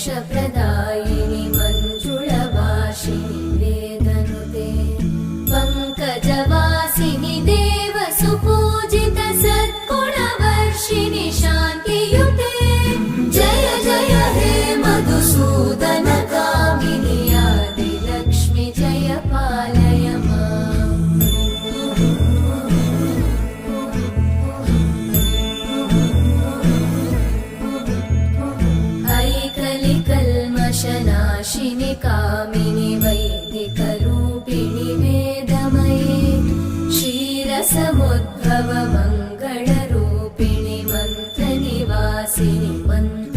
मोक्षप्रदायिनि मञ्जुळभाषिणि वेदनुते पङ्कजवासिनि देवसुपूजित सद्गुणवर्षिणि शान्तियुते जय जय हे मधुसूदन कामिनि आदिलक्ष्मि जय पालय माम् ऐकलिकल्मषनाशिनि कामिनि वैदिकरूपिणि वेदमये क्षीरसमुद्भव मङ्गलरूपिणि मन्त्रनिवासिनि मन्त्र